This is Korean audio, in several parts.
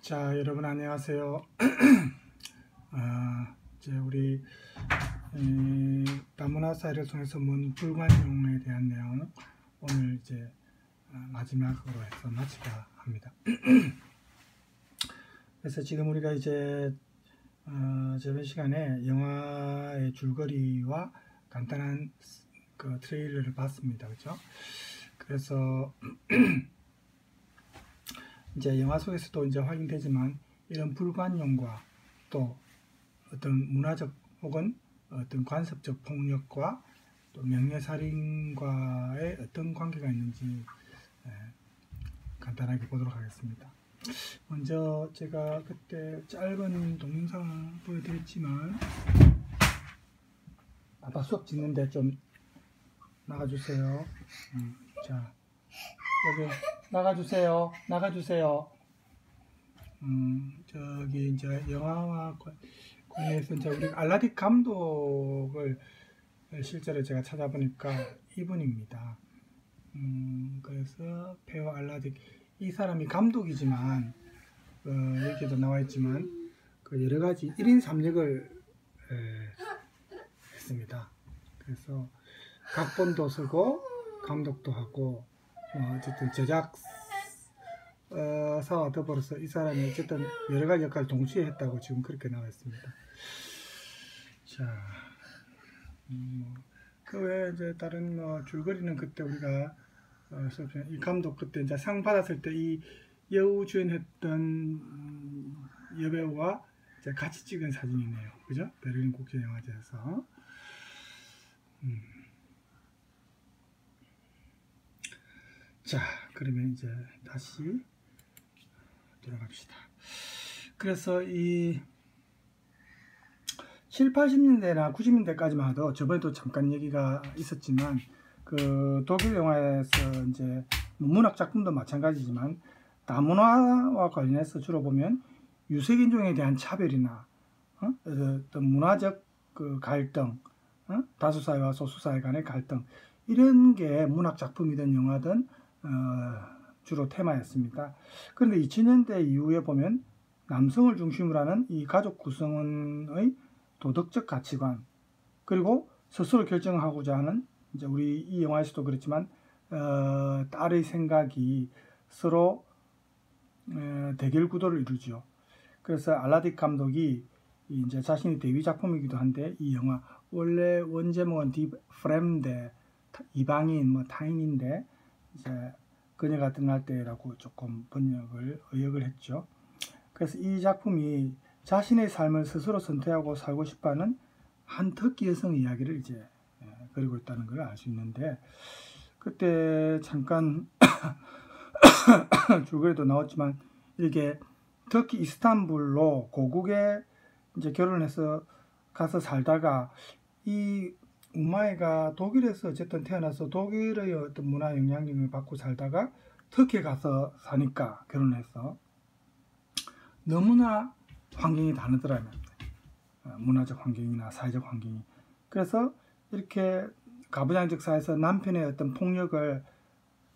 자, 여러분 안녕하세요. 이제 우리 다문화 사회를 통해서 문 불관용에 대한 내용 오늘 이제 마지막으로 해서 마치려 합니다. 그래서 지금 우리가 이제 저번 시간에 영화의 줄거리와 간단한 그 트레일러를 봤습니다. 그죠? 그래서 이제 영화 속에서도 이제 확인되지만 이런 불관용과 또 어떤 문화적 혹은 어떤 관습적 폭력과 또 명예살인과의 어떤 관계가 있는지 간단하게 보도록 하겠습니다. 먼저 제가 그때 짧은 동영상 보여드렸지만 아빠 수업 듣는데 좀 나가주세요. 자, 여기 나가주세요. 저기 이제 영화와 관련해서 이제 우리 알라딘 감독을 실제로 제가 찾아보니까 이분입니다. 그래서 페어 알라딘, 이 사람이 감독이지만 여기에도 나와 있지만 그 여러 가지 1인 3역을 했습니다. 그래서 각본도 쓰고 감독도 하고 어쨌든 제작사와 더불어서 이 사람이 어쨌든 여러 가지 역할을 동시에 했다고 지금 그렇게 나와 있습니다. 자, 그 외에 이제 다른 줄거리는 그때 우리가 이 감독 그때 이제 상 받았을 때 이 여우 주연했던 여배우와 이제 같이 찍은 사진이네요. 그죠? 베를린 국제영화제에서. 자, 그러면 이제 다시 돌아갑시다. 그래서 이 7, 80년대나 90년대까지만 해도 저번에도 잠깐 얘기가 있었지만 그 독일 영화에서 이제 문학 작품도 마찬가지지만 다문화와 관련해서 주로 보면 유색인종에 대한 차별이나 어떤 문화적 그 갈등, 다수사회와 소수사회 간의 갈등, 이런 게 문학 작품이든 영화든 주로 테마였습니다. 그런데 2000년대 이후에 보면 남성을 중심으로 하는 이 가족 구성원의 도덕적 가치관, 그리고 스스로 결정하고자 하는, 이제 우리 이 영화에서도 그렇지만 딸의 생각이 서로 대결 구도를 이루죠. 그래서 알라딘 감독이 이제 자신의 데뷔 작품이기도 한데, 이 영화 원래 원제목은 디 프렘데, 이방인 타인인데 이제 그녀가 떠날 때라고 조금 의역을 했죠. 그래서 이 작품이 자신의 삶을 스스로 선택하고 살고 싶어하는 한 터키 여성 이야기를 이제 그리고 있다는 걸 알 수 있는데, 그때 잠깐 줄거리도 나왔지만 이게 터키 이스탄불로 고국에 이제 결혼해서 가서 살다가 이 우마이가 독일에서 어쨌든 태어나서 독일의 어떤 문화 영향력을 받고 살다가 터키에 가서 사니까 결혼해서 너무나 환경이 다르더라고요. 문화적 환경이나 사회적 환경이. 그래서 이렇게 가부장적 사회에서 남편의 어떤 폭력을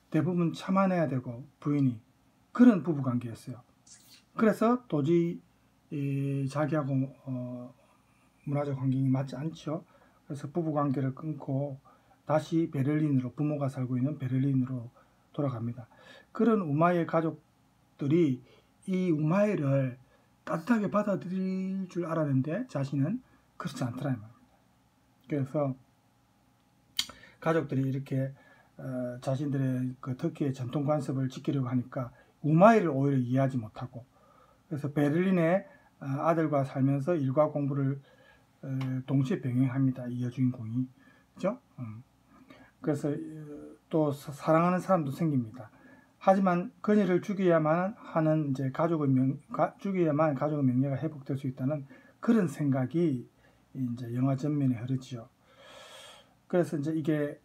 대부분 참아내야 되고, 부인이 그런 부부관계였어요. 그래서 도저히 자기하고 문화적 환경이 맞지 않죠. 그래서 부부관계를 끊고 다시 베를린으로, 부모가 살고 있는 베를린으로 돌아갑니다. 그런 우마이의 가족들이 이 우마이를 따뜻하게 받아들일 줄 알았는데 자신은 그렇지 않더라는 말입니다. 그래서 가족들이 이렇게 자신들의 그 터키의 전통 관습을 지키려고 하니까 우마이를 오히려 이해하지 못하고, 그래서 베를린에 아들과 살면서 일과 공부를 동시에 병행합니다. 이 여주인공이. 그죠? 그래서 또 사랑하는 사람도 생깁니다. 하지만 그녀를 죽여야만 하는 이제 죽여야만 가족의 명예가 회복될 수 있다는 그런 생각이 이제 영화 전면에 흐르지요. 그래서 이제 이게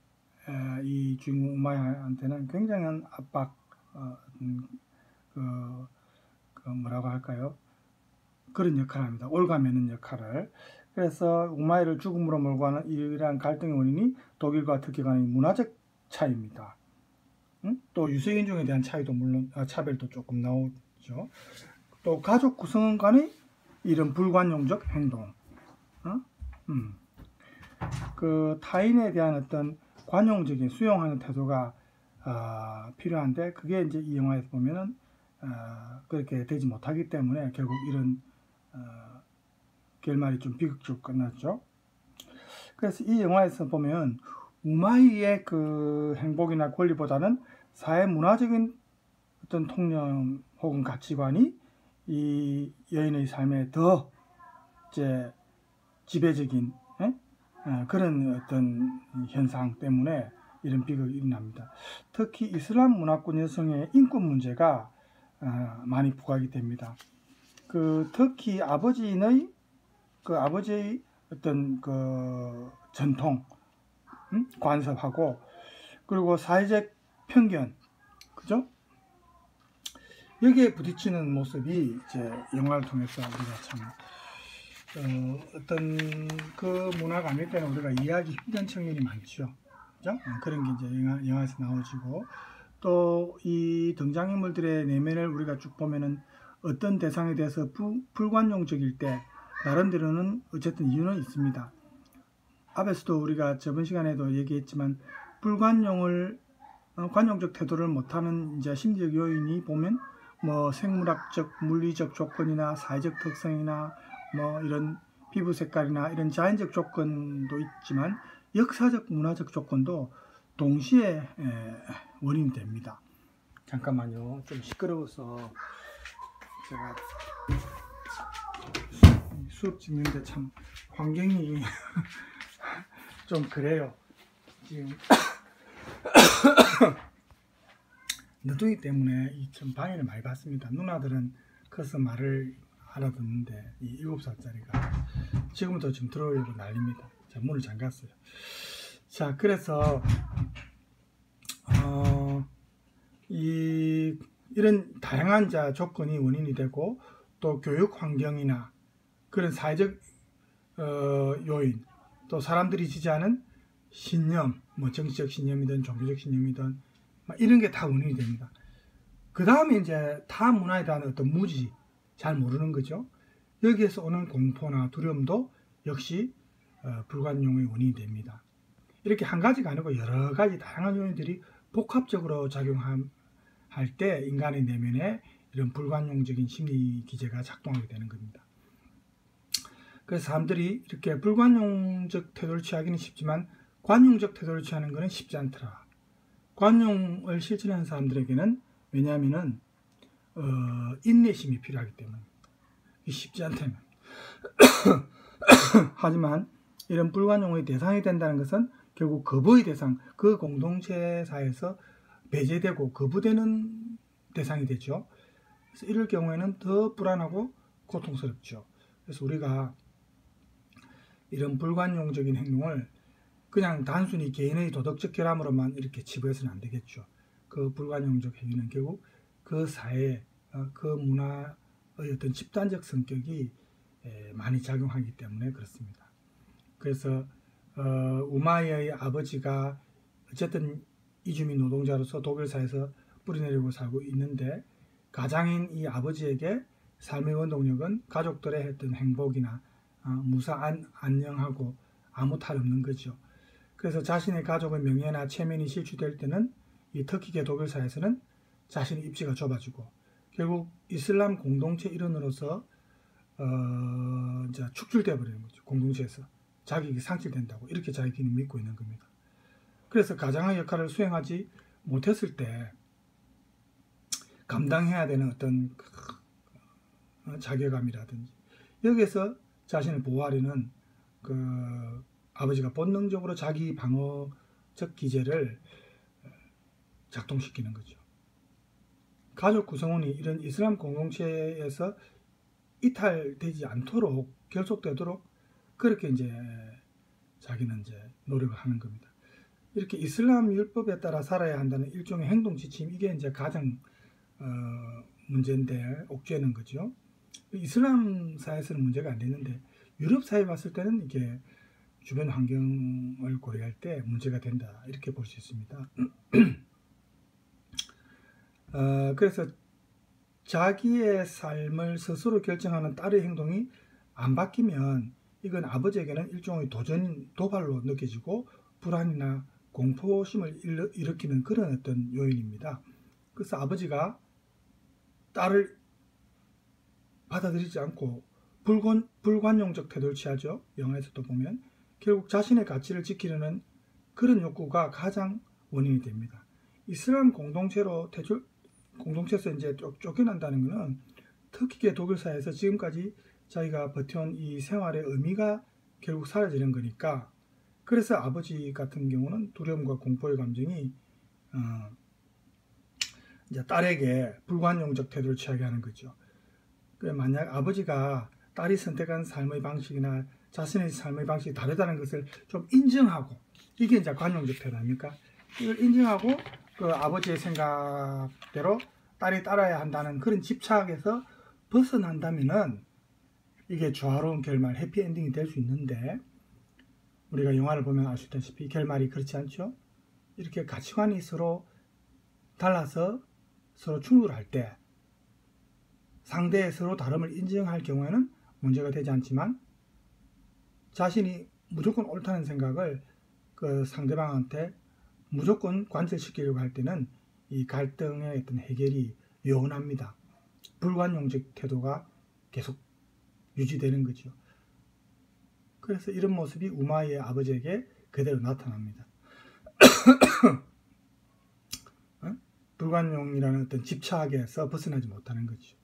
이 주인공 우마이한테는 굉장한 압박, 뭐라고 할까요? 그런 역할을 합니다. 올가매는 역할을. 그래서 우마이를 죽음으로 몰고 가는 이러한 갈등의 원인이 독일과 터키 간의 문화적 차이입니다. 또 유색인종에 대한 차이도 물론 차별도 조금 나오죠. 또 가족 구성원 간의 이런 불관용적 행동, 그 타인에 대한 어떤 관용적인 수용하는 태도가 필요한데 그게 이제 이 영화에서 보면은 그렇게 되지 못하기 때문에 결국 이런 결말이 좀 비극적으로 끝났죠. 그래서 이 영화에서 보면 우마이의 그 행복이나 권리보다는 사회 문화적인 어떤 통념 혹은 가치관이 이 여인의 삶에 더 이제 지배적인 그런 어떤 현상 때문에 이런 비극이 일어납니다. 특히 이슬람 문화권 여성의 인권 문제가 많이 부각이 됩니다. 그 특히 아버지의 어떤 그 전통, 관습하고 그리고 사회적 편견, 그죠? 여기에 부딪히는 모습이 이제 영화를 통해서 우리가 참 어떤 그 문화가 아닐 때는 우리가 이해하기 힘든 측면이 많죠. 그죠? 그런 게 이제 영화에서 나오지고 또 이 등장인물들의 내면을 우리가 쭉 보면은 어떤 대상에 대해서 불관용적일 때 나름대로는 어쨌든 이유는 있습니다. 앞에서도 우리가 저번 시간에도 얘기했지만 관용적 태도를 못하는 이제 심리적 요인이 보면 뭐 생물학적, 물리적 조건이나 사회적 특성이나 뭐 이런 피부 색깔이나 이런 자연적 조건도 있지만 역사적, 문화적 조건도 동시에 원인이 됩니다. 잠깐만요. 좀 시끄러워서 제가 수업 찍는데 참 환경이 좀 그래요. 지금 너두기 때문에 좀 방해를 많이 받습니다. 누나들은 커서 말을 알아듣는데 이 7살짜리가 지금부터 지금 들어오려고 난립니다. 자, 문을 잠갔어요. 자, 그래서 이런 다양한 조건이 원인이 되고 또 교육 환경이나 그런 사회적 요인, 또 사람들이 지지하는 신념, 뭐 정치적 신념이든 종교적 신념이든 이런 게 다 원인이 됩니다. 그 다음에 이제 타 문화에 대한 어떤 무지, 잘 모르는 거죠. 여기에서 오는 공포나 두려움도 역시 불관용의 원인이 됩니다. 이렇게 한 가지가 아니고 여러 가지 다양한 요인들이 복합적으로 작용할 때 인간의 내면에 이런 불관용적인 심리 기제가 작동하게 되는 겁니다. 그래서 사람들이 이렇게 불관용적 태도를 취하기는 쉽지만 관용적 태도를 취하는 것은 쉽지 않더라. 관용을 실천하는 사람들에게는 왜냐하면은 인내심이 필요하기 때문입니다. 쉽지 않다면. 하지만 이런 불관용의 대상이 된다는 것은 결국 거부의 대상, 그 공동체사에서 배제되고 거부되는 대상이 되죠. 그래서 이럴 경우에는 더 불안하고 고통스럽죠. 그래서 우리가 이런 불관용적인 행동을 그냥 단순히 개인의 도덕적 결함으로만 이렇게 치부해서는 안 되겠죠. 그 불관용적 행위는 결국 그 사회, 그 문화의 어떤 집단적 성격이 많이 작용하기 때문에 그렇습니다. 그래서 우마이의 아버지가 어쨌든 이주민 노동자로서 독일 사회에서 뿌리내리고 살고 있는데 가장인 이 아버지에게 삶의 원동력은 가족들의 했던 행복이나 무사 안녕하고 아무 탈 없는 거죠. 그래서 자신의 가족의 명예나 체면이 실추될 때는 이 터키계 독일 사회에서는 자신의 입지가 좁아지고 결국 이슬람 공동체 일원으로서 이제 축출되어 버리는 거죠. 공동체에서 자격이 상실된다고 이렇게 자기는 믿고 있는 겁니다. 그래서 가장의 역할을 수행하지 못했을 때 감당해야 되는 어떤 자괴감이라든지 여기에서 자신을 보호하려는 그 아버지가 본능적으로 자기 방어적 기제를 작동시키는 거죠. 가족 구성원이 이런 이슬람 공동체에서 이탈되지 않도록 결속되도록 그렇게 이제 자기는 이제 노력을 하는 겁니다. 이렇게 이슬람 율법에 따라 살아야 한다는 일종의 행동 지침, 이게 이제 가장 문제인데 옥죄는 거죠. 이슬람 사회에서는 문제가 안 되는데 유럽 사회에 봤을 때는 이게 주변 환경을 고려할 때 문제가 된다 이렇게 볼 수 있습니다. 그래서 자기의 삶을 스스로 결정하는 딸의 행동이 안 바뀌면 이건 아버지에게는 일종의 도발로 느껴지고 불안이나 공포심을 일으키는 그런 어떤 요인입니다. 그래서 아버지가 딸을 받아들이지 않고 불관용적 태도를 취하죠. 영화에서도 보면 결국 자신의 가치를 지키려는 그런 욕구가 가장 원인이 됩니다. 이슬람 공동체에서 이제 쫓겨난다는 것은 특히 독일 사회에서 지금까지 자기가 버텨온 이 생활의 의미가 결국 사라지는 거니까, 그래서 아버지 같은 경우는 두려움과 공포의 감정이 이제 딸에게 불관용적 태도를 취하게 하는 거죠. 만약 아버지가 딸이 선택한 삶의 방식이나 자신의 삶의 방식이 다르다는 것을 좀 인정하고, 이게 이제 관용적 태도 아닙니까? 이걸 인정하고 그 아버지의 생각대로 딸이 따라야 한다는 그런 집착에서 벗어난다면은 이게 조화로운 결말, 해피엔딩이 될 수 있는데, 우리가 영화를 보면 알 수 있다시피 결말이 그렇지 않죠? 이렇게 가치관이 서로 달라서 서로 충돌할 때 상대의 서로 다름을 인정할 경우에는 문제가 되지 않지만, 자신이 무조건 옳다는 생각을 그 상대방한테 무조건 관철시키려고 할 때는 이 갈등의 어떤 해결이 요원합니다. 불관용적 태도가 계속 유지되는 거죠. 그래서 이런 모습이 우마이의 아버지에게 그대로 나타납니다. 불관용이라는 어떤 집착에서 벗어나지 못하는 거죠.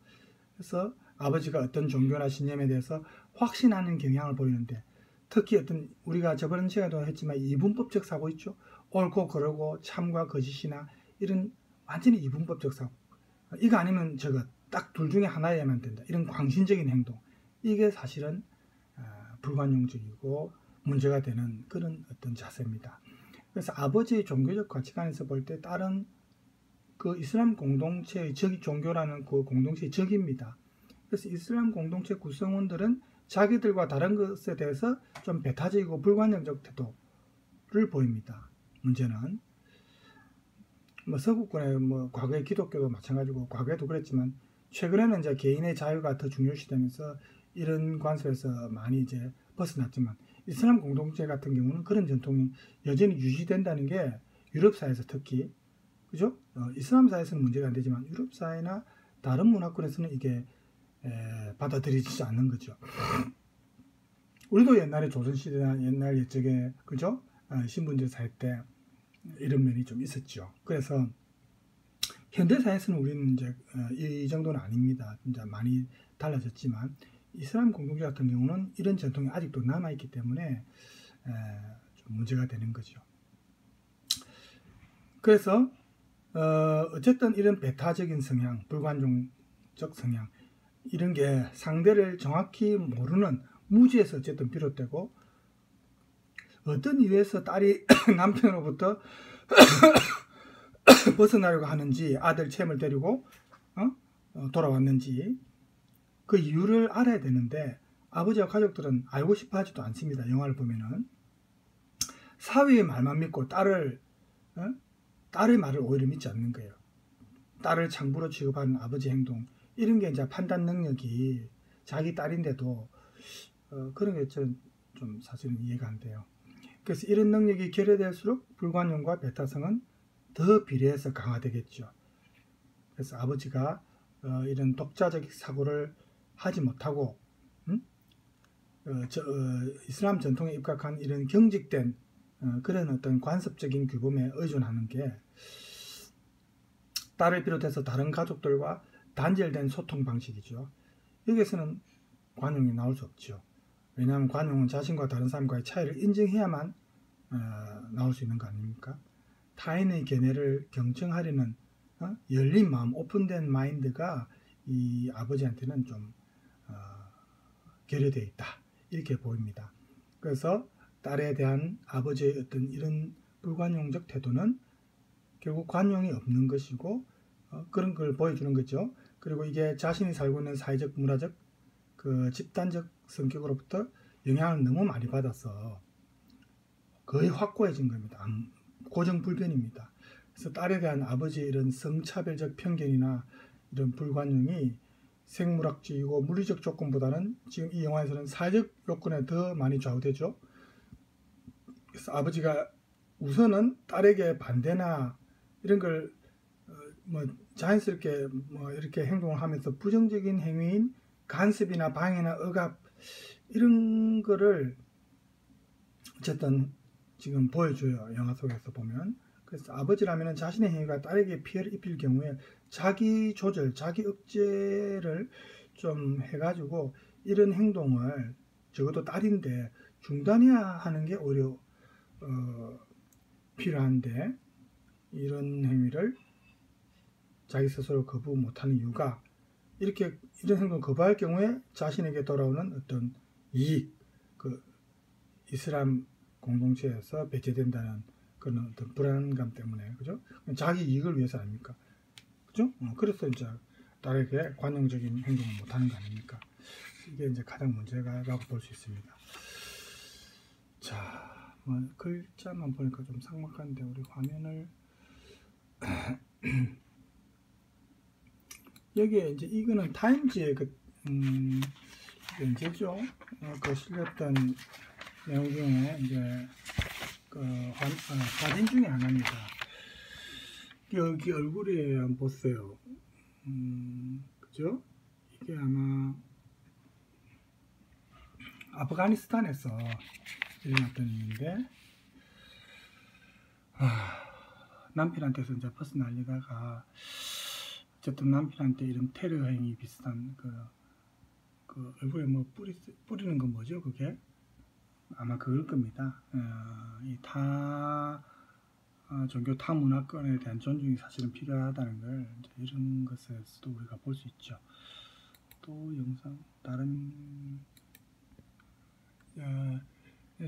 그래서 아버지가 어떤 종교나 신념에 대해서 확신하는 경향을 보이는데, 특히 어떤 우리가 저번 시간에도 했지만 이분법적 사고 있죠. 옳고 그르고 참과 거짓이나 이런 완전히 이분법적 사고, 이거 아니면 저거 딱 둘 중에 하나여야만 된다, 이런 광신적인 행동, 이게 사실은 불관용적이고 문제가 되는 그런 어떤 자세입니다. 그래서 아버지의 종교적 가치관에서 볼 때 딸은 그 이슬람 공동체의 종교라는 그 공동체의 적입니다. 그래서 이슬람 공동체 구성원들은 자기들과 다른 것에 대해서 좀 배타적이고 불관용적 태도를 보입니다. 문제는 서구권의 과거의 기독교도 마찬가지고, 과거에도 그랬지만 최근에는 이제 개인의 자유가 더 중요시되면서 이런 관습에서 많이 이제 벗어났지만, 이슬람 공동체 같은 경우는 그런 전통이 여전히 유지된다는 게 유럽 사회에서 특히, 그죠? 이슬람 사회에서는 문제가 안 되지만 유럽 사회나 다른 문화권에서는 이게 받아들여지지 않는 거죠. 우리도 옛날에 조선시대나 옛날 옛적에, 그죠? 신분제 사회 때 이런 면이 좀 있었죠. 그래서 현대 사회에서는 우리는 이제 이 정도는 아닙니다. 진짜 많이 달라졌지만, 이슬람 공동체 같은 경우는 이런 전통이 아직도 남아있기 때문에 좀 문제가 되는 거죠. 그래서 어쨌든 이런 배타적인 성향, 불관용적 성향, 이런 게 상대를 정확히 모르는 무지에서 어쨌든 비롯되고, 어떤 이유에서 딸이 남편으로부터 벗어나려고 하는지, 아들 챔을 데리고 돌아왔는지 그 이유를 알아야 되는데, 아버지와 가족들은 알고 싶어 하지도 않습니다. 영화를 보면은 사위의 말만 믿고 딸의 말을 오히려 믿지 않는 거예요. 딸을 장부로 취급하는 아버지 행동, 이런 게 이제 판단 능력이 자기 딸인데도 그런 게 좀 사실은 이해가 안 돼요. 그래서 이런 능력이 결여될수록 불관용과 배타성은 더 비례해서 강화되겠죠. 그래서 아버지가 이런 독자적 사고를 하지 못하고 이슬람 전통에 입각한 이런 경직된 그런 어떤 관습적인 규범에 의존하는 게 딸을 비롯해서 다른 가족들과 단절된 소통 방식이죠. 여기에서는 관용이 나올 수 없죠. 왜냐하면 관용은 자신과 다른 사람과의 차이를 인정해야만 나올 수 있는 거 아닙니까? 타인의 견해를 경청하려는 열린 마음, 오픈된 마인드가 이 아버지한테는 좀 결여되어 있다, 이렇게 보입니다. 그래서 딸에 대한 아버지의 어떤 이런 불관용적 태도는 결국 관용이 없는 것이고 그런 걸 보여주는 거죠. 그리고 이게 자신이 살고 있는 사회적, 문화적, 그 집단적 성격으로부터 영향을 너무 많이 받아서 거의 확고해진 겁니다. 고정불변입니다. 그래서 딸에 대한 아버지의 이런 성차별적 편견이나 이런 불관용이 생물학적이고 물리적 조건보다는 지금 이 영화에서는 사회적 요건에 더 많이 좌우되죠. 그래서 아버지가 우선은 딸에게 반대나 이런 걸 뭐 자연스럽게 뭐 이렇게 행동을 하면서 부정적인 행위인 간섭이나 방해나 억압 이런 거를 어쨌든 지금 보여줘요. 영화 속에서 보면. 그래서 아버지라면 자신의 행위가 딸에게 피해를 입힐 경우에 자기 조절, 자기 억제를 좀 해가지고 이런 행동을 적어도 딸인데 중단해야 하는 게 오히려 필요한데 이런 행위를 자기 스스로 거부 못하는 이유가 이런 행동을 거부할 경우에 자신에게 돌아오는 어떤 이익, 그 이슬람 공동체에서 배제된다는 그런 어떤 불안감 때문에, 그죠? 자기 이익을 위해서 아닙니까? 그죠? 그래서 이제 딸에게 관용적인 행동을 못하는 거 아닙니까? 이게 이제 가장 문제가라고 볼 수 있습니다. 자, 뭐 글자만 보니까 좀 삭막한데 우리 화면을 여기에 이제 이거는 타임즈의 언제죠? 그 실렸던 내용 중에 이제 그 사진 중에 하나입니다. 여기 얼굴이 한번 보세요. 그죠? 이게 아마 아프가니스탄에서 일어났던 일인데, 남편한테서 이제 버스 날리다가 어쨌든 남편한테 이런 테러 행위 비슷한 그 얼굴에 뭐 뿌리는 건 뭐죠? 그게 아마 그럴 겁니다. 이 종교 타 문화권에 대한 존중이 사실은 필요하다는 걸 이런 것에서도 우리가 볼 수 있죠. 또 영상 다른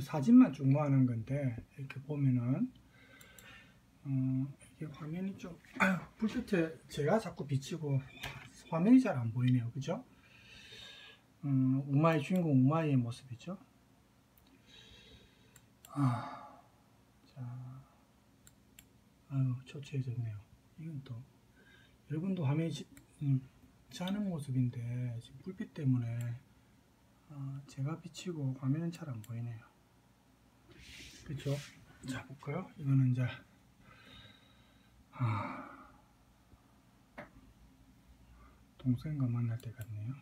사진만 쭉 모아놓은 건데 이렇게 보면은 이게 화면이 좀 불빛에 제가 자꾸 비치고 화면이 잘 안 보이네요. 그죠? 우마이 주인공 우마이의 모습이죠. 자, 초췌해졌네요. 이건 또 여러분도 화면이 자는 모습인데 지금 불빛 때문에 제가 비치고 화면은 잘 안 보이네요. 그렇죠? 자, 볼까요? 이거는 이제 동생과 만날 때 같네요.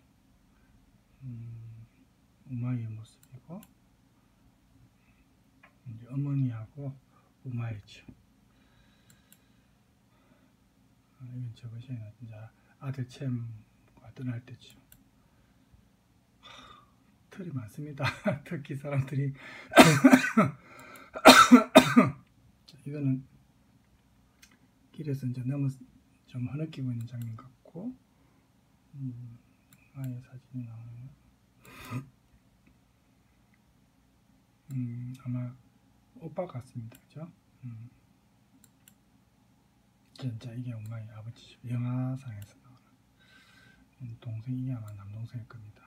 우마이의 모습이고 이제 어머니하고 우마이죠. 이건 저것이 이제 아들 챔과 떠날 때죠. 털이 많습니다. 터키 사람들이. 자, 이거는 길에서 이제 너무 좀 흐느끼고 있는 장면 같고, 아예 사진이 나오네요. 아마 오빠 같습니다. 그죠? 진짜 이게 엄마의 아버지죠. 영화상에서 나오는 동생이 아마 남동생일 겁니다.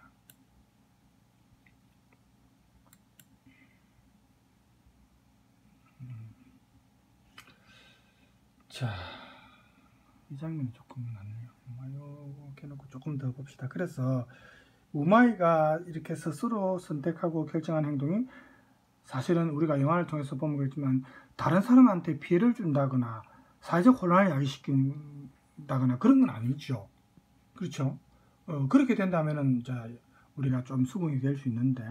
자, 이 장면이 조금 낫네요. 이렇게 놓고 조금 더 봅시다. 그래서 우마이가 이렇게 스스로 선택하고 결정한 행동이 사실은 우리가 영화를 통해서 보면 그렇지만 다른 사람한테 피해를 준다거나 사회적 혼란을 야기시킨다거나 그런 건 아니죠. 그렇죠? 그렇게 된다면은 우리가 좀 수긍이 될 수 있는데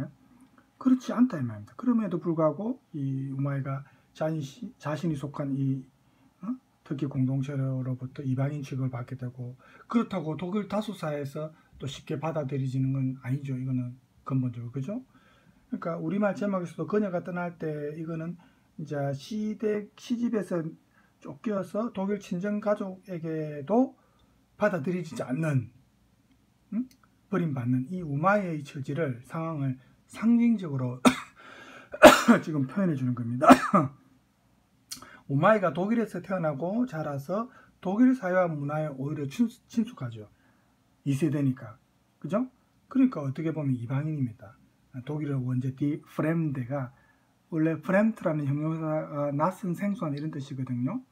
그렇지 않다 이 말입니다. 그럼에도 불구하고 이 우마이가 자신이 속한 이 터키 공동체로부터 이방인 취급을 받게 되고, 그렇다고 독일 다수사에서 또 쉽게 받아들여지는 건 아니죠. 이거는 근본적으로. 그죠? 그러니까 우리말 제목에서도 그녀가 떠날 때 이거는 이제 시집에서 쫓겨서 독일 친정 가족에게도 받아들여지지 않는, 버림받는 이 우마이의 처지를, 상황을 상징적으로 지금 표현해 주는 겁니다. 우마이가 독일에서 태어나고 자라서 독일 사회와 문화에 오히려 친숙하죠. 2세대니까. 그죠? 그러니까 어떻게 보면 이방인입니다. 독일어 원제 디 프렘데가 원래 프렘트라는 형용사가 낯선 생소한 이런 뜻이거든요.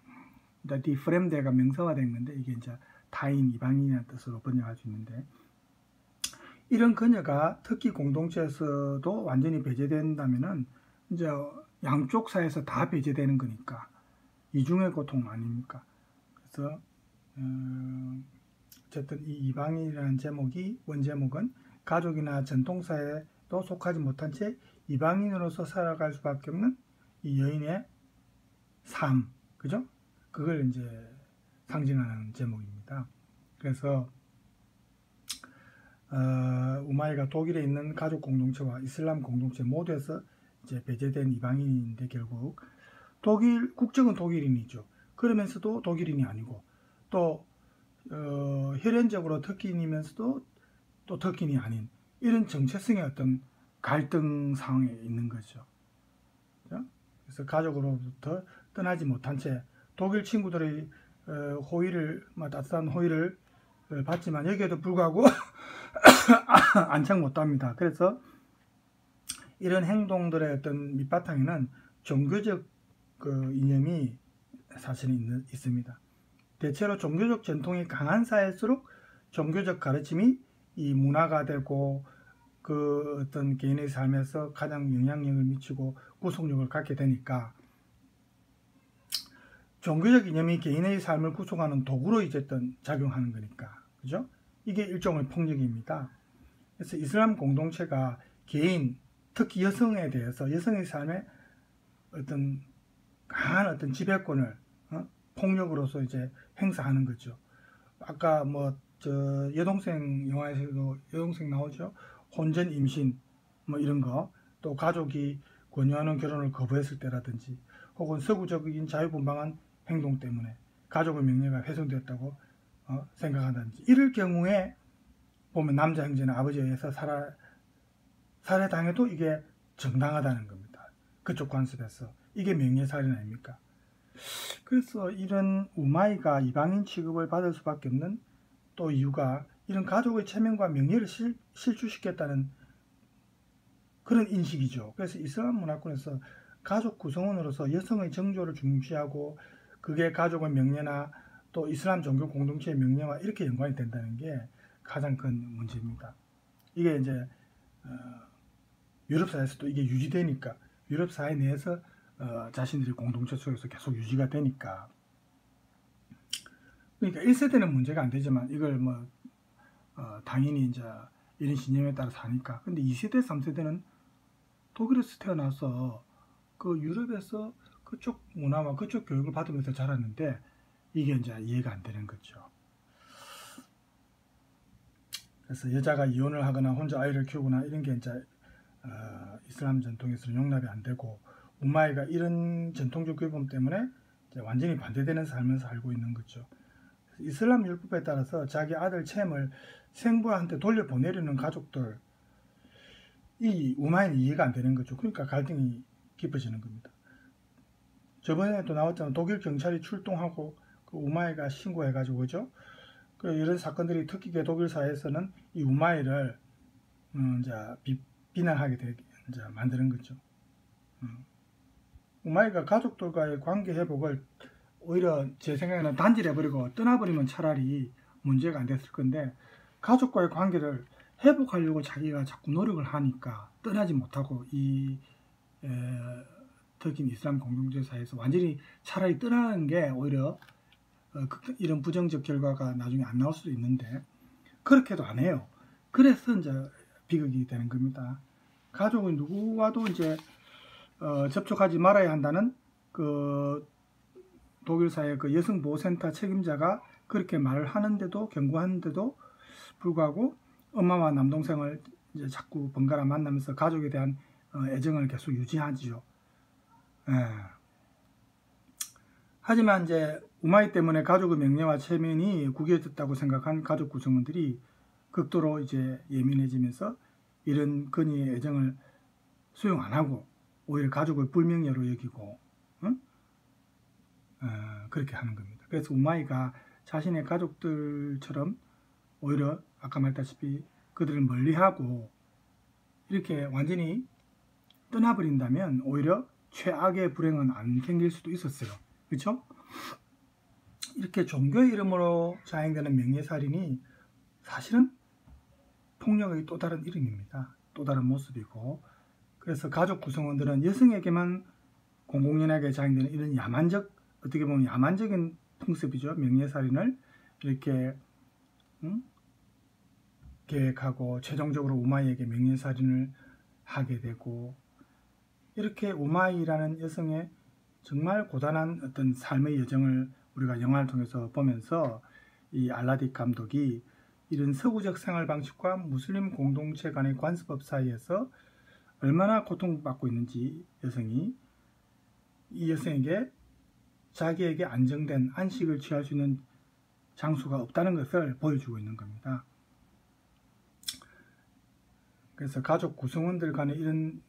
디 프렘데가 명사화된 건데 이게 이제 타인, 이방인이라는 뜻으로 번역할 수 있는데, 이런 그녀가 터키 공동체에서도 완전히 배제된다면은 이제 양쪽 사이에서 다 배제되는 거니까 이중의 고통 아닙니까? 그래서 어쨌든 이 이방인이라는 제목이 원제목은 가족이나 전통사회도 속하지 못한 채 이방인으로서 살아갈 수밖에 없는 이 여인의 삶, 그죠? 그걸 이제 상징하는 제목입니다. 그래서 우마이가 독일에 있는 가족 공동체와 이슬람 공동체 모두에서 이제 배제된 이방인인데 결국 독일 국적은 독일인이죠. 그러면서도 독일인이 아니고 또 혈연적으로 터키인이면서도 또 터키인이 아닌 이런 정체성의 어떤 갈등 상황에 있는 거죠. 그래서 가족으로부터 떠나지 못한 채 독일 친구들의 호의를 따뜻한 호의를 받지만 여기에도 불구하고 안착 못합니다. 그래서 이런 행동들의 어떤 밑바탕에는 종교적 이념이 사실 있습니다. 대체로 종교적 전통이 강한 사회일수록 종교적 가르침이 이 문화가 되고 그 어떤 개인의 삶에서 가장 영향력을 미치고 구속력을 갖게 되니까 종교적 이념이 개인의 삶을 구속하는 도구로 이제 작용하는 거니까, 그죠? 이게 일종의 폭력입니다. 그래서 이슬람 공동체가 개인, 특히 여성에 대해서 여성의 삶에 어떤 강한 어떤 지배권을 폭력으로서 이제 행사하는 거죠. 아까 여동생 영화에서도 여동생 나오죠. 혼전 임신 이런 거, 또 가족이 권유하는 결혼을 거부했을 때라든지, 혹은 서구적인 자유분방한 행동 때문에 가족의 명예가 훼손되었다고 생각한다든지, 이럴 경우에 보면 남자 형제는 아버지에 의해서 살해당해도 이게 정당하다는 겁니다. 그쪽 관습에서. 이게 명예살인 아닙니까? 그래서 이런 우마이가 이방인 취급을 받을 수밖에 없는 또 이유가 이런 가족의 체면과 명예를 실추시켰다는 그런 인식이죠. 그래서 이슬람 문화권에서 가족 구성원으로서 여성의 정조를 중시하고 그게 가족의 명예나 또 이슬람 종교 공동체의 명예와 이렇게 연관이 된다는 게 가장 큰 문제입니다. 이게 이제 유럽 사회에서도 이게 유지되니까, 유럽 사회 내에서 자신들의 공동체 속에서 계속 유지가 되니까, 그러니까 1세대는 문제가 안 되지만 이걸 당연히 이제 이런 신념에 따라 사니까. 근데 2세대, 3세대는 독일에서 태어나서 그 유럽에서 그쪽 문화와 그쪽 교육을 받으면서 자랐는데 이게 이제 이해가 안 되는 거죠. 그래서 여자가 이혼을 하거나 혼자 아이를 키우거나 이런 게 이제 이슬람 전통에서는 용납이 안 되고, 우마이가 이런 전통적 규범 때문에 이제 완전히 반대되는 삶을 살고 있는 거죠. 이슬람 율법에 따라서 자기 아들 챔을 생부한테 돌려보내려는 가족들, 이 우마이는 이해가 안 되는 거죠. 그러니까 갈등이 깊어지는 겁니다. 저번에도 나왔잖아요. 독일 경찰이 출동하고 그 우마이가 신고해가지고, 그죠? 이런 사건들이 특히 독일 사회에서는 이 우마이를 이제 비난하게 되게 이제 만드는 거죠. 우마이가 가족들과의 관계 회복을 오히려 제 생각에는 단절해버리고 떠나버리면 차라리 문제가 안 됐을 건데, 가족과의 관계를 회복하려고 자기가 자꾸 노력을 하니까 떠나지 못하고 특히 이슬람 공동체 사이에서 완전히 차라리 떠나는 게 오히려 이런 부정적 결과가 나중에 안 나올 수도 있는데 그렇게도 안 해요. 그래서 이제 비극이 되는 겁니다. 가족은 누구와도 이제 접촉하지 말아야 한다는 그 독일 사회 그 여성보호센터 책임자가 그렇게 말을 하는데도, 경고하는데도 불구하고 엄마와 남동생을 이제 자꾸 번갈아 만나면서 가족에 대한 애정을 계속 유지하지요. 하지만 이제 우마이 때문에 가족의 명예와 체면이 구겨졌다고 생각한 가족 구성원들이 극도로 이제 예민해지면서 이런 그녀의 애정을 수용 안 하고 오히려 가족을 불명예로 여기고 그렇게 하는 겁니다. 그래서 우마이가 자신의 가족들처럼 오히려 아까 말했다시피 그들을 멀리하고 이렇게 완전히 떠나버린다면 오히려 최악의 불행은 안 생길 수도 있었어요. 그렇죠? 이렇게 종교의 이름으로 자행되는 명예살인이 사실은 폭력의 또 다른 이름입니다. 또 다른 모습이고, 그래서 가족 구성원들은 여성에게만 공공연하게 자행되는 이런 야만적, 어떻게 보면 야만적인 풍습이죠. 명예살인을 이렇게 계획하고 최종적으로 우마이에게 명예살인을 하게 되고, 이렇게 우마이라는 여성의 정말 고단한 어떤 삶의 여정을 우리가 영화를 통해서 보면서 이 알라딕 감독이 이런 서구적 생활 방식과 무슬림 공동체 간의 관습법 사이에서 얼마나 고통받고 있는지 여성이, 이 여성에게 자기에게 안정된 안식을 취할 수 있는 장소가 없다는 것을 보여주고 있는 겁니다. 그래서 가족 구성원들 간의 이런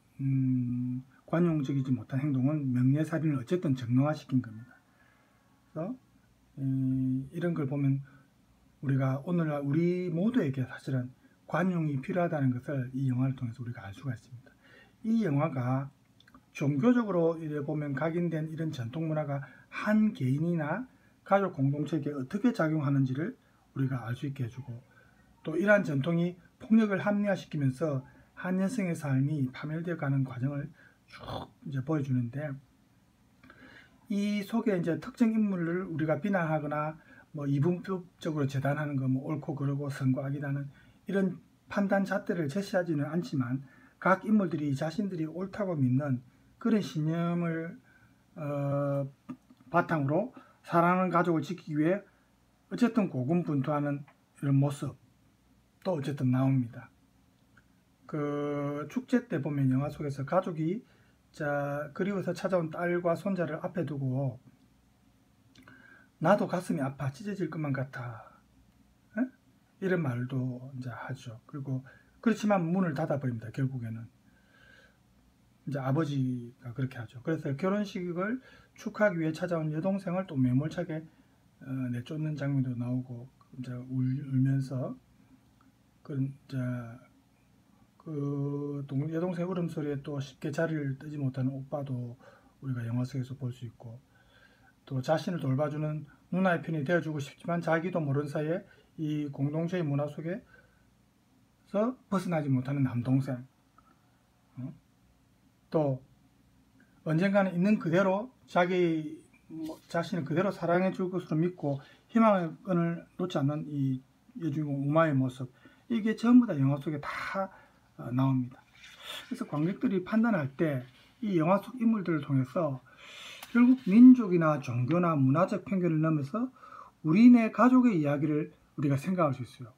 관용적이지 못한 행동은 명예살인을 어쨌든 정당화시킨 겁니다. 그래서 이런 걸 보면 우리가 오늘날 우리 모두에게 사실은 관용이 필요하다는 것을 이 영화를 통해서 우리가 알 수가 있습니다. 이 영화가 종교적으로 보면 각인된 이런 전통 문화가 한 개인이나 가족 공동체에게 어떻게 작용하는지를 우리가 알 수 있게 해주고, 또 이러한 전통이 폭력을 합리화시키면서 한 여성의 삶이 파멸되어 가는 과정을 쭉 이제 보여주는데, 이 속에 이제 특정 인물을 우리가 비난하거나 뭐 이분법적으로 재단하는 거, 뭐 옳고 그르고 선과 악이라는 이런 판단 잣대를 제시하지는 않지만, 각 인물들이 자신들이 옳다고 믿는 그런 신념을 바탕으로 사랑하는 가족을 지키기 위해 어쨌든 고군분투하는 이런 모습 또 어쨌든 나옵니다. 그 축제 때 보면 영화 속에서 가족이 그리워서 찾아온 딸과 손자를 앞에 두고 나도 가슴이 아파 찢어질 것만 같아, 에? 이런 말도 이제 하죠. 그리고 그렇지만 문을 닫아버립니다. 결국에는 이제 아버지가 그렇게 하죠. 그래서 결혼식을 축하하기 위해 찾아온 여동생을 또 매몰차게 내쫓는 장면도 나오고, 이제 울면서 여동생 울음소리에 또 쉽게 자리를 뜨지 못하는 오빠도 우리가 영화 속에서 볼 수 있고, 또 자신을 돌봐주는 누나의 편이 되어주고 싶지만 자기도 모르는 사이에 이 공동체의 문화 속에서 벗어나지 못하는 남동생, 또 언젠가는 있는 그대로 자기 자신을 그대로 사랑해 줄 것으로 믿고 희망의 끈을 놓지 않는 이 여주인공 우마의 모습, 이게 전부 다 영화 속에 다 나옵니다. 그래서 관객들이 판단할 때 이 영화 속 인물들을 통해서 결국 민족이나 종교나 문화적 편견을 넘어서 우리네 가족의 이야기를 우리가 생각할 수 있어요.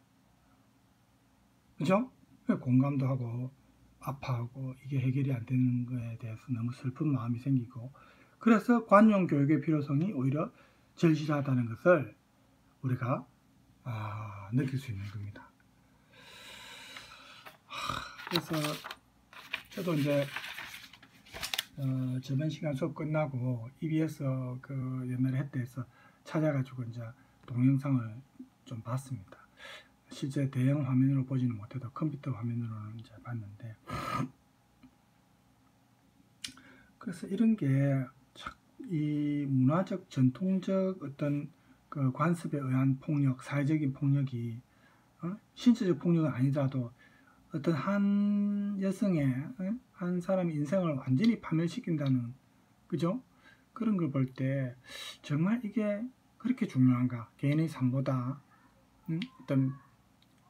그죠? 공감도 하고 아파하고 이게 해결이 안 되는 거에 대해서 너무 슬픈 마음이 생기고, 그래서 관용 교육의 필요성이 오히려 절실하다는 것을 우리가 느낄 수 있는 겁니다. 그래서 저도 이제 저번 시간 수업 끝나고 EBS 그 옛날에 햇대에서 찾아가지고 이제 동영상을 좀 봤습니다. 실제 대형 화면으로 보지는 못해도 컴퓨터 화면으로는 이제 봤는데, 그래서 이런 게 이 문화적 전통적 어떤 그 관습에 의한 폭력, 사회적인 폭력이 신체적 폭력은 아니더라도 어떤 한 여성의 한 사람의 인생을 완전히 파멸시킨다는, 그죠? 그런 걸 볼 때 정말 이게 그렇게 중요한가? 개인의 삶보다 어떤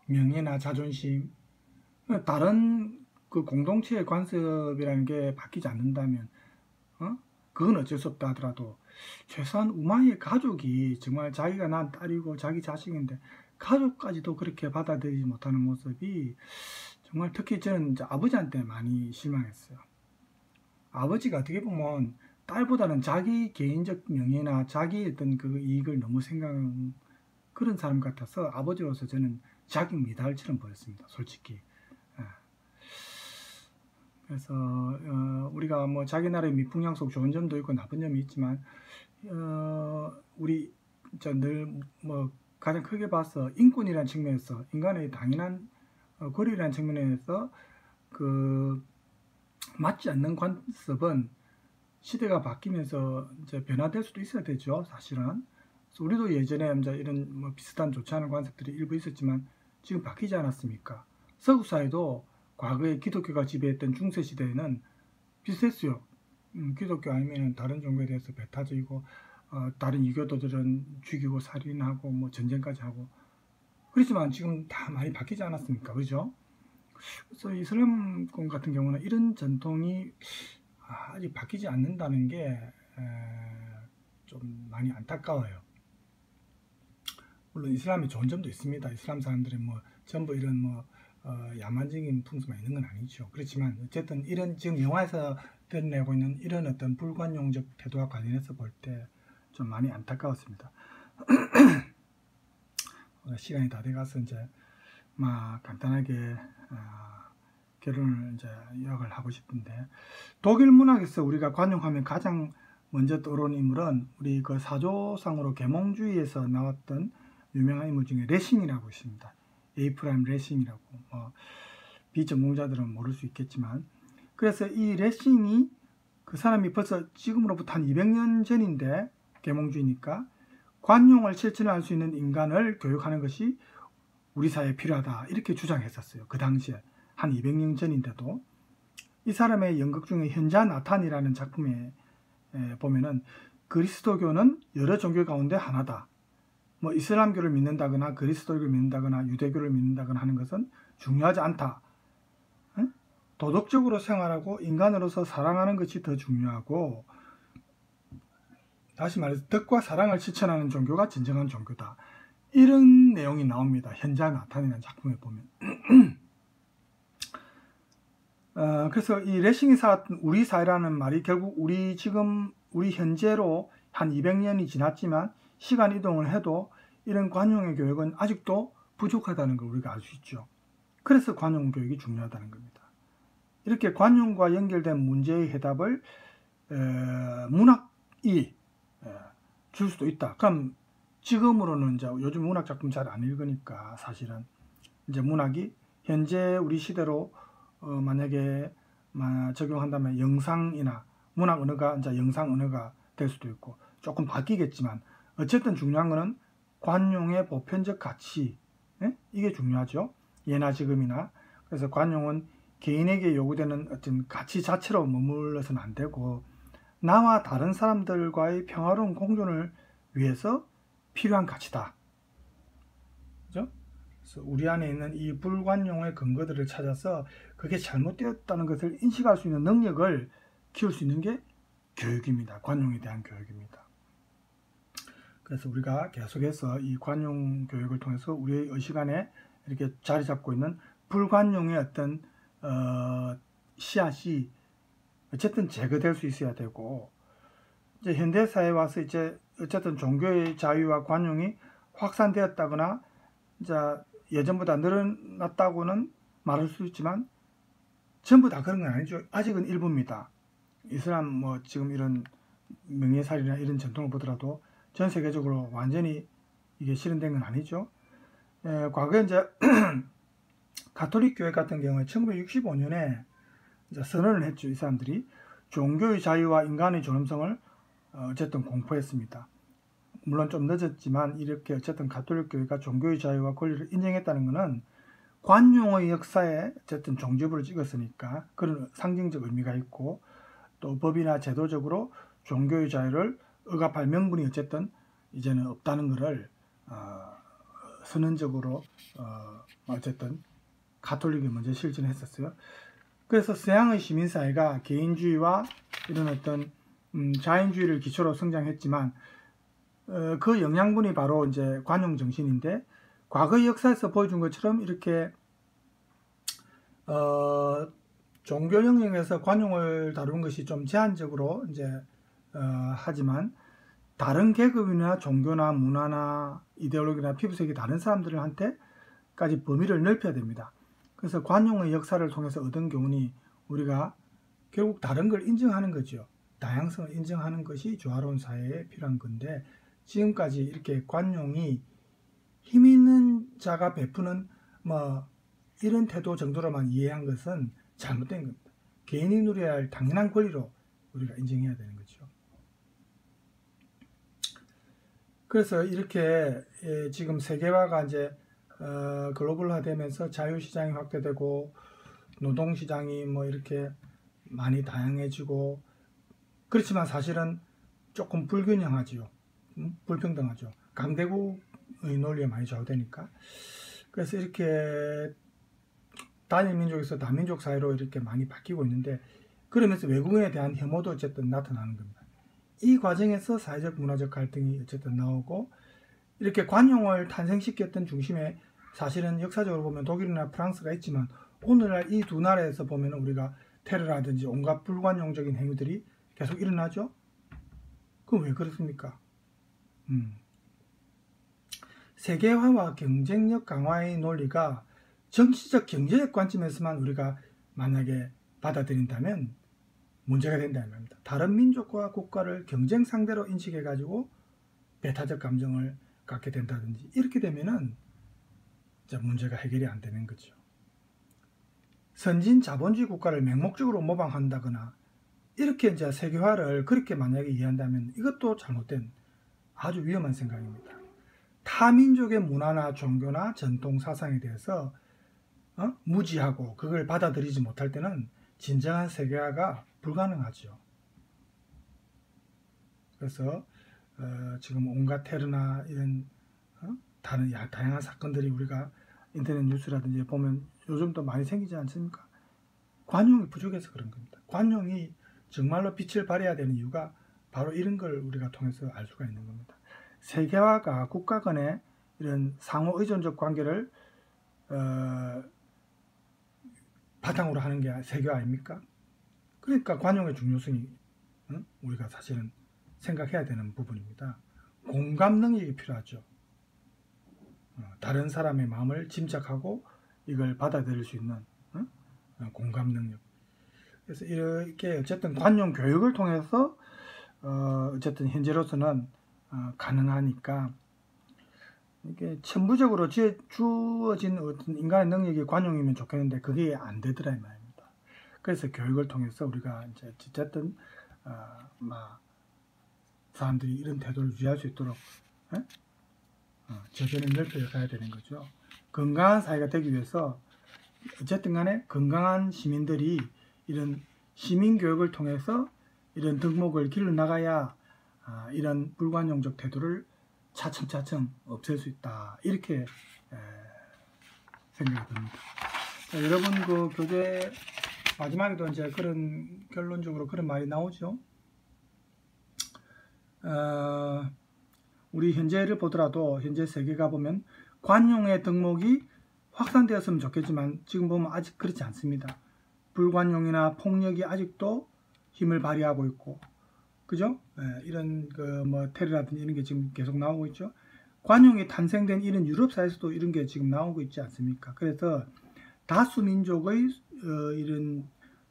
명예나 자존심, 다른 그 공동체의 관습이라는 게 바뀌지 않는다면 그건 어쩔 수 없다 하더라도 최소한 우마이의 가족이 정말 자기가 낳은 딸이고 자기 자식인데 가족까지도 그렇게 받아들이지 못하는 모습이 정말, 특히 저는 이제 아버지한테 많이 실망했어요. 아버지가 어떻게 보면 딸보다는 자기 개인적 명예나 자기 어떤 그 이익을 너무 생각하는 그런 사람 같아서 아버지로서 저는 자기 미달처럼 보였습니다. 솔직히. 그래서 우리가 뭐 자기 나라의 미풍양속 좋은 점도 있고 나쁜 점이 있지만 우리 늘 뭐 가장 크게 봐서 인권이라는 측면에서 인간의 당연한 권리라는 측면에서 그 맞지 않는 관습은 시대가 바뀌면서 이제 변화될 수도 있어야 되죠. 사실은 그래서 우리도 예전에 이제 이런 뭐 비슷한 좋지 않은 관습들이 일부 있었지만 지금 바뀌지 않았습니까? 서구 사회도 과거에 기독교가 지배했던 중세 시대에는 비슷했어요. 기독교 아니면 다른 종교에 대해서 배타적이고 다른 이교도들은 죽이고 살인하고 뭐 전쟁까지 하고 그렇지만 지금 다 많이 바뀌지 않았습니까? 그죠? 그래서 이슬람권 같은 경우는 이런 전통이 아직 바뀌지 않는다는 게 좀 많이 안타까워요. 물론 이슬람이 좋은 점도 있습니다. 이슬람 사람들은 뭐 전부 이런 뭐 야만적인 풍습만 있는 건 아니죠. 그렇지만 어쨌든 이런 지금 영화에서 드러내고 있는 이런 어떤 불관용적 태도와 관련해서 볼 때 좀 많이 안타까웠습니다. 시간이 다 돼가서 이제 막 간단하게 결론을 이제 요약을 하고 싶은데, 독일 문학에서 우리가 관용하면 가장 먼저 떠오르는 인물은 우리 그 사조상으로 계몽주의에서 나왔던 유명한 인물 중에 레싱이라고 있습니다. 에이프라임 레싱이라고 비전공자들은 모를 수 있겠지만, 그래서 이 레싱이 그 사람이 벌써 지금으로부터 한 200년 전인데 계몽주의니까 관용을 실천할 수 있는 인간을 교육하는 것이 우리 사회에 필요하다 이렇게 주장했었어요. 그 당시에 한 200년 전인데도. 이 사람의 연극 중에 현자 나탄이라는 작품에 보면은 그리스도교는 여러 종교 가운데 하나다. 뭐 이슬람교를 믿는다거나 그리스도교를 믿는다거나 유대교를 믿는다거나 하는 것은 중요하지 않다. 도덕적으로 생활하고 인간으로서 사랑하는 것이 더 중요하고, 다시 말해서 덕과 사랑을 실천하는 종교가 진정한 종교다. 이런 내용이 나옵니다. 현자 나탄이라는 작품에 보면. 그래서 이 레싱이 살았던 우리 사회라는 말이 결국 우리 현재로 한 200년이 지났지만 시간 이동을 해도 이런 관용의 교육은 아직도 부족하다는 걸 우리가 알 수 있죠. 그래서 관용 교육이 중요하다는 겁니다. 이렇게 관용과 연결된 문제의 해답을 문학이 줄 수도 있다. 그럼 지금으로는 이제 요즘 문학 작품 잘 안 읽으니까 사실은 이제 문학이 현재 우리 시대로 만약에 적용한다면 영상이나 문학 언어가 이제 영상 언어가 될 수도 있고 조금 바뀌겠지만, 어쨌든 중요한 거는 관용의 보편적 가치, 이게 중요하죠. 예나 지금이나. 그래서 관용은 개인에게 요구되는 어떤 가치 자체로 머물러서는 안 되고 나와 다른 사람들과의 평화로운 공존을 위해서 필요한 가치다. 그죠? 그래서 우리 안에 있는 이 불관용의 근거들을 찾아서 그게 잘못되었다는 것을 인식할 수 있는 능력을 키울 수 있는 게 교육입니다. 관용에 대한 교육입니다. 그래서 우리가 계속해서 이 관용 교육을 통해서 우리의 의식 안에 이렇게 자리 잡고 있는 불관용의 어떤 씨앗이 어쨌든 제거될 수 있어야 되고, 이제 현대 사회에 와서 이제 어쨌든 종교의 자유와 관용이 확산되었다거나 이제 예전보다 늘어났다고는 말할 수 있지만 전부 다 그런 건 아니죠. 아직은 일부입니다. 이슬람 뭐 지금 이런 명예살이나 이런 전통을 보더라도 전 세계적으로 완전히 이게 실현된 건 아니죠. 과거에 이제 가톨릭 교회 같은 경우에 1965년에 이제 선언을 했죠. 이 사람들이 종교의 자유와 인간의 존엄성을 어쨌든 공포했습니다. 물론 좀 늦었지만 이렇게 어쨌든 가톨릭 교회가 종교의 자유와 권리를 인정했다는 것은 관용의 역사에 어쨌든 종지부를 찍었으니까 그런 상징적 의미가 있고, 또 법이나 제도적으로 종교의 자유를 억압할 명분이 어쨌든 이제는 없다는 것을 선언적으로 어쨌든 가톨릭이 먼저 실천했었어요. 그래서 서양의 시민사회가 개인주의와 이런 어떤 자연주의를 기초로 성장했지만 그 영양분이 바로 이제 관용 정신인데, 과거의 역사에서 보여준 것처럼 이렇게 종교 영역에서 관용을 다루는 것이 좀 제한적으로 이제 하지만 다른 계급이나 종교나 문화나 이데올로기나 피부색이 다른 사람들한테까지 범위를 넓혀야 됩니다. 그래서 관용의 역사를 통해서 얻은 교훈이 우리가 결국 다른 걸 인정하는 거죠. 다양성을 인정하는 것이 조화로운 사회에 필요한 건데, 지금까지 이렇게 관용이 힘 있는 자가 베푸는 뭐 이런 태도 정도로만 이해한 것은 잘못된 겁니다. 개인이 누려야 할 당연한 권리로 우리가 인정해야 되는 거죠. 그래서 이렇게 지금 세계화가 이제 글로벌화되면서 자유시장이 확대되고 노동시장이 뭐 이렇게 많이 다양해지고, 그렇지만 사실은 조금 불균형하지요. 불평등하죠. 강대국의 논리에 많이 좌우되니까. 그래서 이렇게 단일 민족에서 다민족 사회로 이렇게 많이 바뀌고 있는데, 그러면서 외국인에 대한 혐오도 어쨌든 나타나는 겁니다. 이 과정에서 사회적 문화적 갈등이 어쨌든 나오고, 이렇게 관용을 탄생시켰던 중심에 사실은 역사적으로 보면 독일이나 프랑스가 있지만, 오늘날 이 두 나라에서 보면 우리가 테러라든지 온갖 불관용적인 행위들이 계속 일어나죠. 그럼 왜 그렇습니까? 세계화와 경쟁력 강화의 논리가 정치적 경제적 관점에서만 우리가 만약에 받아들인다면 문제가 된다는 말입니다. 다른 민족과 국가를 경쟁 상대로 인식해 가지고 배타적 감정을 갖게 된다든지, 이렇게 되면은 이제 문제가 해결이 안 되는 거죠. 선진 자본주의 국가를 맹목적으로 모방한다거나 이렇게 이제 세계화를 그렇게 만약에 이해한다면 이것도 잘못된 아주 위험한 생각입니다. 타민족의 문화나 종교나 전통 사상에 대해서 무지하고 그걸 받아들이지 못할 때는 진정한 세계화가 불가능하죠. 그래서 지금 온갖 테러나 이런 다른 다양한 사건들이 우리가 인터넷 뉴스라든지 보면 요즘도 많이 생기지 않습니까? 관용이 부족해서 그런 겁니다. 관용이 정말로 빛을 발해야 되는 이유가 바로 이런 걸 우리가 통해서 알 수가 있는 겁니다. 세계화가 국가 간의 이런 상호 의존적 관계를 바탕으로 하는 게 세계화 아닙니까? 그러니까 관용의 중요성이 우리가 사실은 생각해야 되는 부분입니다. 공감 능력이 필요하죠. 다른 사람의 마음을 짐작하고 이걸 받아들일 수 있는 공감 능력. 그래서 이렇게 어쨌든 관용 교육을 통해서 어쨌든 현재로서는 가능하니까, 이게 천부적으로 주어진 어떤 인간의 능력이 관용이면 좋겠는데 그게 안 되더라 이 말입니다. 그래서 교육을 통해서 우리가 이제 어쨌든 사람들이 이런 태도를 유지할 수 있도록 저변을 넓혀 가야 되는 거죠. 건강한 사회가 되기 위해서 어쨌든 간에 건강한 시민들이 이런 시민교육을 통해서 이런 덕목을 길러 나가야 이런 불관용적 태도를 차츰차츰 없앨 수 있다, 이렇게 생각이 듭니다. 자, 여러분 그 교재 마지막에도 이제 그런 결론적으로 그런 말이 나오죠. 우리 현재를 보더라도 현재 세계가 보면 관용의 덕목이 확산되었으면 좋겠지만 지금 보면 아직 그렇지 않습니다. 불관용이나 폭력이 아직도 힘을 발휘하고 있고, 그죠? 이런 뭐 테러라든지 이런 게 지금 계속 나오고 있죠. 관용이 탄생된 이런 유럽 사회에서도 이런 게 지금 나오고 있지 않습니까? 그래서 다수민족의 이런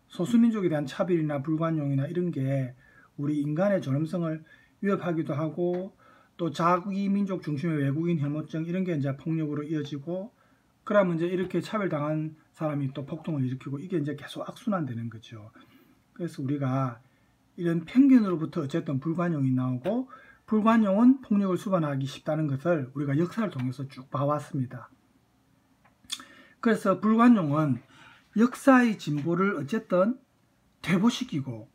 소수민족에 대한 차별이나 불관용이나 이런 게 우리 인간의 존엄성을 위협하기도 하고, 또 자기 민족 중심의 외국인 혐오증 이런 게 이제 폭력으로 이어지고, 그러면 이제 이렇게 차별당한 사람이 또 폭동을 일으키고, 이게 이제 계속 악순환되는 거죠. 그래서 우리가 이런 편견으로부터 어쨌든 불관용이 나오고, 불관용은 폭력을 수반하기 쉽다는 것을 우리가 역사를 통해서 쭉 봐왔습니다. 그래서 불관용은 역사의 진보를 어쨌든 퇴보시키고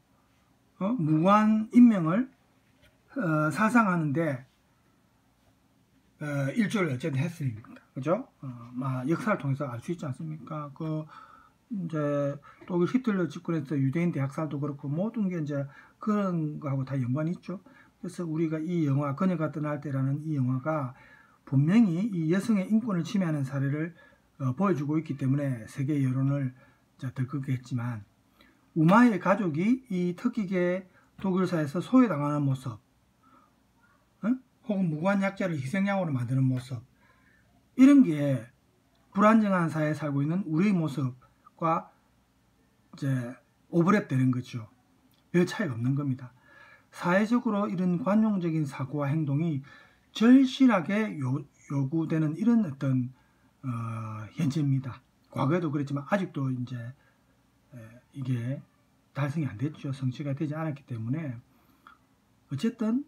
무고한 인명을 사상하는데 일조를 어쨌든 했습니다. 그죠? 역사를 통해서 알 수 있지 않습니까? 이제 독일 히틀러 집권에서 유대인 대학살도 그렇고 모든 게 이제 그런 거하고 다 연관이 있죠. 그래서 우리가 이 영화 그녀가 떠날 때라는 이 영화가 분명히 이 여성의 인권을 침해하는 사례를 보여주고 있기 때문에 세계 여론을 들끓게 했지만, 우마의 가족이 이 터키계 독일사에서 소외당하는 모습, 혹은 무고한 약자를 희생양으로 만드는 모습, 이런 게 불안정한 사회에 살고 있는 우리의 모습과 이제 오버랩되는 거죠. 별 차이가 없는 겁니다. 사회적으로 이런 관용적인 사고와 행동이 절실하게 요구되는 이런 어떤 현재입니다. 과거에도 그랬지만 아직도 이제 이게 달성이 안 됐죠. 성취가 되지 않았기 때문에 어쨌든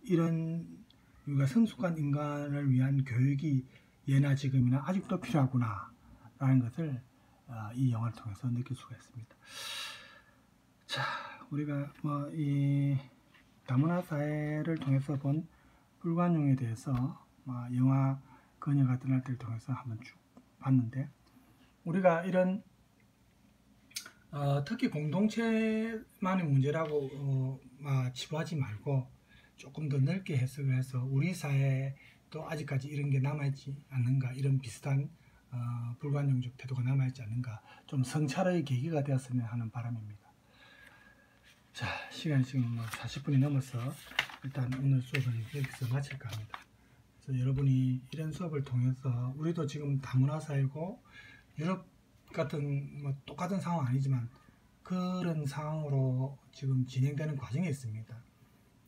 이런 우리가 성숙한 인간을 위한 교육이 예나 지금이나 아직도 필요하구나 라는 것을 이 영화를 통해서 느낄 수가 있습니다. 자, 우리가 이 다문화 사회를 통해서 본 불관용에 대해서 영화 그녀가 떠날 때를 통해서 한번 쭉 봤는데, 우리가 이런 특히 공동체만의 문제라고 치부하지 말고 조금 더 넓게 해석을 해서 우리 사회도 아직까지 이런 게 남아있지 않는가, 이런 비슷한 불관용적 태도가 남아있지 않는가, 좀 성찰의 계기가 되었으면 하는 바람입니다. 자, 시간이 지금 40분이 넘어서 일단 오늘 수업은 여기서 마칠까 합니다. 그래서 여러분이 이런 수업을 통해서, 우리도 지금 다문화 사회고 유럽 같은 똑같은 상황 아니지만 그런 상황으로 지금 진행되는 과정에 있습니다.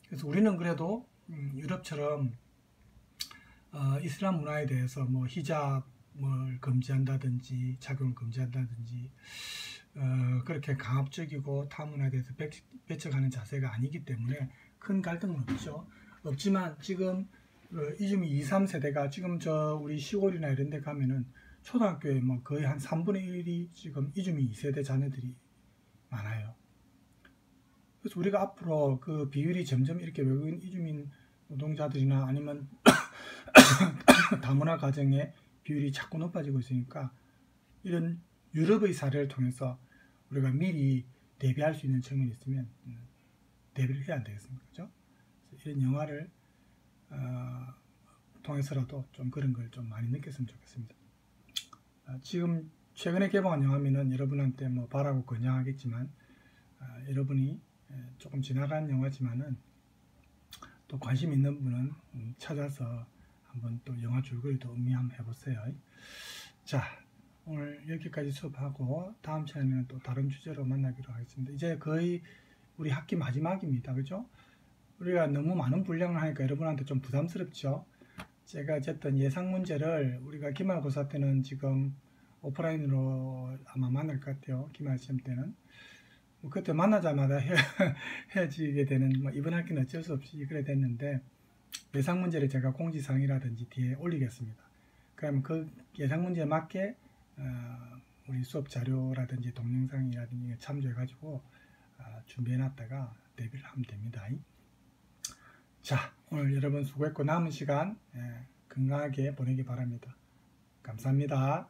그래서 우리는 그래도 유럽처럼 이슬람 문화에 대해서 히잡을 금지한다든지 착용을 금지한다든지 그렇게 강압적이고 타 문화에 대해서 배척하는 자세가 아니기 때문에 큰 갈등은 없지만 지금 이주민 2, 3세대가 지금 우리 시골이나 이런 데 가면은 초등학교에 거의 한 3분의 1이 지금 이주민 2세대 자녀들이 많아요. 그래서 우리가 앞으로 그 비율이 점점 이렇게 외국인 이주민 노동자들이나 아니면 다문화 가정의 비율이 자꾸 높아지고 있으니까 이런 유럽의 사례를 통해서 우리가 미리 대비할 수 있는 측면이 있으면 대비를 해야 안 되겠습니까? 그죠? 이런 영화를 통해서라도 좀 그런 걸 좀 많이 느꼈으면 좋겠습니다. 지금 최근에 개봉한 영화면은 여러분한테 바라고 권장하겠지만 여러분이 조금 지나간 영화지만은 또 관심 있는 분은 찾아서 한번 또 영화 줄거리도 음미 한번 해보세요. 자, 오늘 여기까지 수업하고 다음 시간에는 또 다른 주제로 만나기로 하겠습니다. 이제 거의 우리 학기 마지막입니다. 그죠? 우리가 너무 많은 분량을 하니까 여러분한테 좀 부담스럽죠? 제가 어쨌든 예상 문제를 우리가 기말고사 때는 지금 오프라인으로 아마 만날 것 같아요. 기말시험 때는. 그때 만나자마자 헤어지게 되는 이번 학기는 어쩔 수 없이 그래 됐는데, 예상 문제를 제가 공지사항이라든지 뒤에 올리겠습니다. 그러면 그 예상 문제에 맞게 우리 수업 자료라든지 동영상이라든지 참조해 가지고 준비해 놨다가 대비를 하면 됩니다. 자, 오늘 여러분 수고했고 남은 시간 건강하게 보내기 바랍니다. 감사합니다.